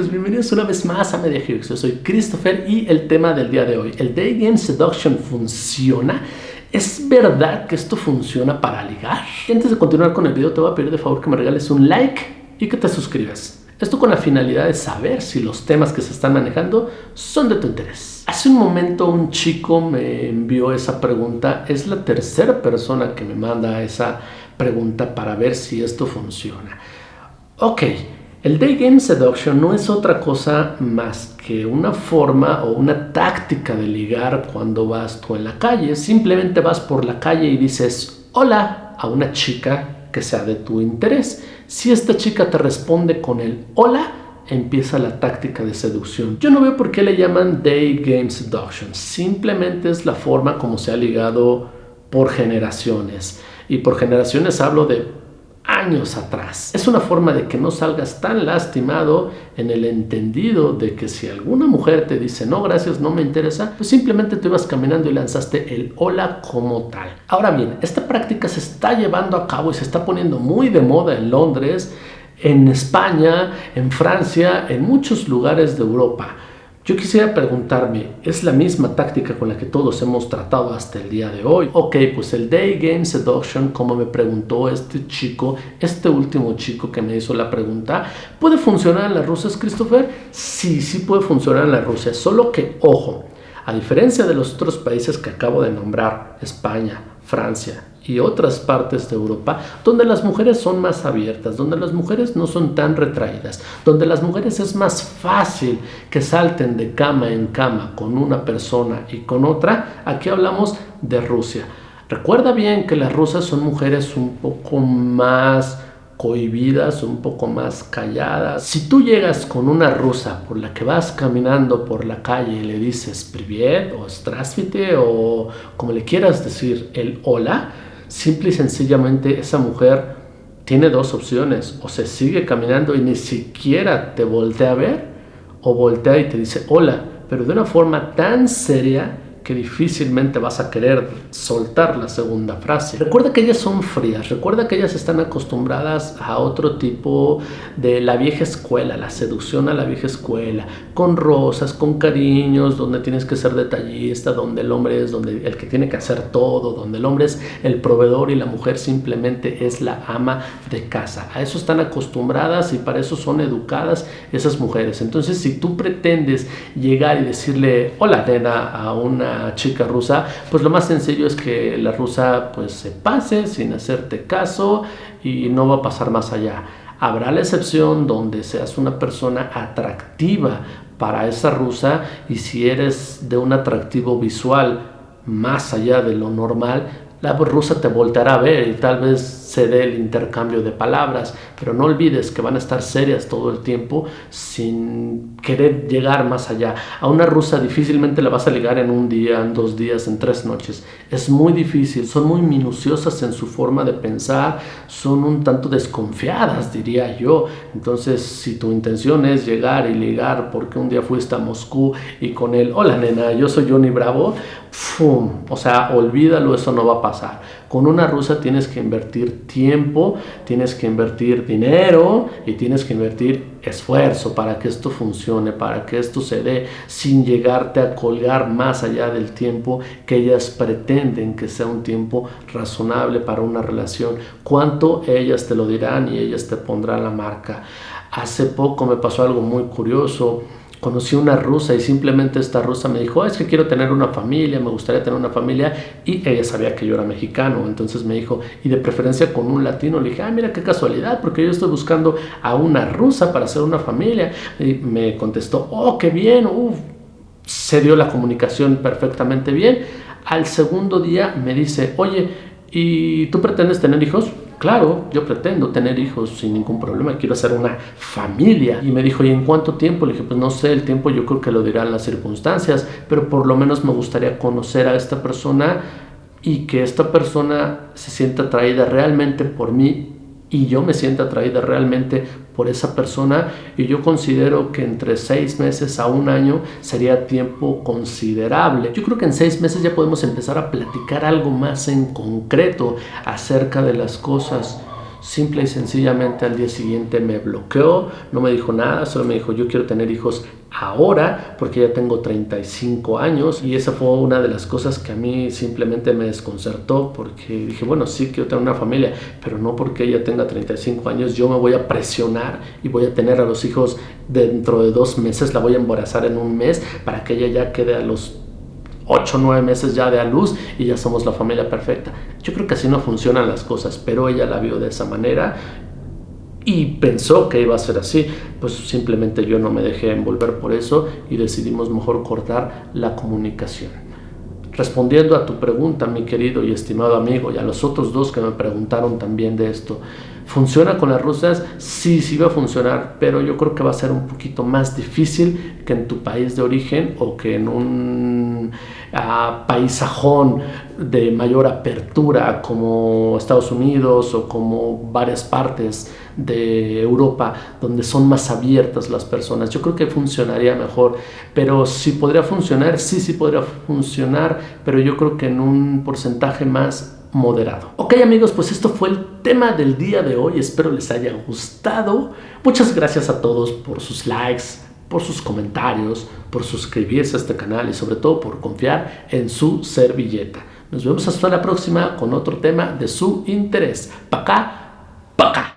amigos? Bienvenidos una vez más a Media Hero. Yo soy Christopher y el tema del día de hoy, ¿el Day Game Seduction funciona? ¿Es verdad que esto funciona para ligar? Y antes de continuar con el video te voy a pedir de favor que me regales un like y que te suscribas. Esto con la finalidad de saber si los temas que se están manejando son de tu interés. Hace un momento un chico me envió esa pregunta. Es la tercera persona que me manda esa pregunta para ver si esto funciona. Ok, el Day Game Seduction no es otra cosa más que una forma o una táctica de ligar cuando vas tú en la calle. Simplemente vas por la calle y dices hola a una chica que sea de tu interés. Si esta chica te responde con el hola, empieza la táctica de seducción. Yo no veo por qué le llaman Day Game Seduction. Simplemente es la forma como se ha ligado por generaciones. Y por generaciones hablo de años atrás. Es una forma de que no salgas tan lastimado, en el entendido de que si alguna mujer te dice no gracias, no me interesa, pues simplemente tú ibas caminando y lanzaste el hola como tal. Ahora bien, esta práctica se está llevando a cabo y se está poniendo muy de moda en Londres, en España, en Francia, en muchos lugares de Europa. Yo quisiera preguntarme, ¿es la misma táctica con la que todos hemos tratado hasta el día de hoy? Ok, pues el Day Game Seduction, como me preguntó este chico, este último chico que me hizo la pregunta, ¿puede funcionar en las Rusias, Christopher? Sí, sí puede funcionar en las Rusias, solo que, ojo, a diferencia de los otros países que acabo de nombrar, España, Francia y otras partes de Europa, donde las mujeres son más abiertas, donde las mujeres no son tan retraídas, donde las mujeres es más fácil que salten de cama en cama con una persona y con otra, aquí hablamos de Rusia. Recuerda bien que las rusas son mujeres un poco más cohibidas, un poco más calladas. Si tú llegas con una rusa por la que vas caminando por la calle y le dices privet o strasvite o como le quieras decir el hola, simple y sencillamente esa mujer tiene dos opciones: o se sigue caminando y ni siquiera te voltea a ver, o voltea y te dice hola, pero de una forma tan seria que difícilmente vas a querer soltar la segunda frase. Recuerda que ellas son frías, recuerda que ellas están acostumbradas a otro tipo de la vieja escuela, la seducción a la vieja escuela, con rosas, con cariños, donde tienes que ser detallista, donde el hombre es donde el que tiene que hacer todo, donde el hombre es el proveedor y la mujer simplemente es la ama de casa. A eso están acostumbradas y para eso son educadas esas mujeres. Entonces, si tú pretendes llegar y decirle hola nena a una chica rusa, pues lo más sencillo es que la rusa pues se pase sin hacerte caso y no va a pasar más allá. Habrá la excepción donde seas una persona atractiva para esa rusa, y si eres de un atractivo visual más allá de lo normal, la rusa te volteará a ver y tal vez se dé el intercambio de palabras, pero no olvides que van a estar serias todo el tiempo sin querer llegar más allá. A una rusa difícilmente la vas a ligar en un día, en 2 días, en 3 noches. Es muy difícil, son muy minuciosas en su forma de pensar, son un tanto desconfiadas, diría yo. Entonces, si tu intención es llegar y ligar porque un día fuiste a Moscú y con él, hola nena, yo soy Johnny Bravo, ¡fum! O sea, olvídalo, eso no va a pasar. Con una rusa tienes que invertir tiempo, tienes que invertir dinero y tienes que invertir esfuerzo para que esto funcione, para que esto se dé sin llegarte a colgar más allá del tiempo que ellas pretenden que sea un tiempo razonable para una relación. ¿Cuánto? Ellas te lo dirán y ellas te pondrán la marca. Hace poco me pasó algo muy curioso. Conocí una rusa y simplemente esta rusa me dijo, es que quiero tener una familia, me gustaría tener una familia, y ella sabía que yo era mexicano, entonces me dijo, y de preferencia con un latino. Le dije, mira qué casualidad, porque yo estoy buscando a una rusa para hacer una familia. Y me contestó, oh, qué bien, se dio la comunicación perfectamente bien. Al segundo día me dice, oye, ¿y tú pretendes tener hijos? Claro, yo pretendo tener hijos sin ningún problema, quiero hacer una familia. Y me dijo, ¿y en cuánto tiempo? Le dije, pues no sé, el tiempo yo creo que lo dirán las circunstancias, pero por lo menos me gustaría conocer a esta persona y que esta persona se sienta atraída realmente por mí y yo me sienta atraída realmente por esa persona, y yo considero que entre 6 meses a 1 año sería tiempo considerable. Yo creo que en 6 meses ya podemos empezar a platicar algo más en concreto acerca de las cosas. Simple y sencillamente al día siguiente me bloqueó, no me dijo nada, solo me dijo yo quiero tener hijos ahora porque ya tengo 35 años, y esa fue una de las cosas que a mí simplemente me desconcertó, porque dije, bueno, sí quiero tener una familia, pero no porque ella tenga 35 años yo me voy a presionar y voy a tener a los hijos dentro de 2 meses, la voy a embarazar en 1 mes para que ella ya quede a los 8 o 9 meses ya de a luz y ya somos la familia perfecta. Yo creo que así no funcionan las cosas, pero ella la vio de esa manera y pensó que iba a ser así. Pues simplemente yo no me dejé envolver por eso y decidimos mejor cortar la comunicación. Respondiendo a tu pregunta, mi querido y estimado amigo, y a los otros 2 que me preguntaron también de esto, ¿funciona con las rusas? Sí, sí va a funcionar, pero yo creo que va a ser un poquito más difícil que en tu país de origen o que en un país sajón de mayor apertura como Estados Unidos o como varias partes de Europa donde son más abiertas las personas. Yo creo que funcionaría mejor, pero si podría funcionar, sí podría funcionar, pero yo creo que en un porcentaje más moderado. Ok, amigos, pues esto fue el tema del día de hoy. Espero les haya gustado. Muchas gracias a todos por sus likes, por sus comentarios, por suscribirse a este canal y sobre todo por confiar en su servilleta. Nos vemos hasta la próxima con otro tema de su interés. Pa' acá, pa' acá.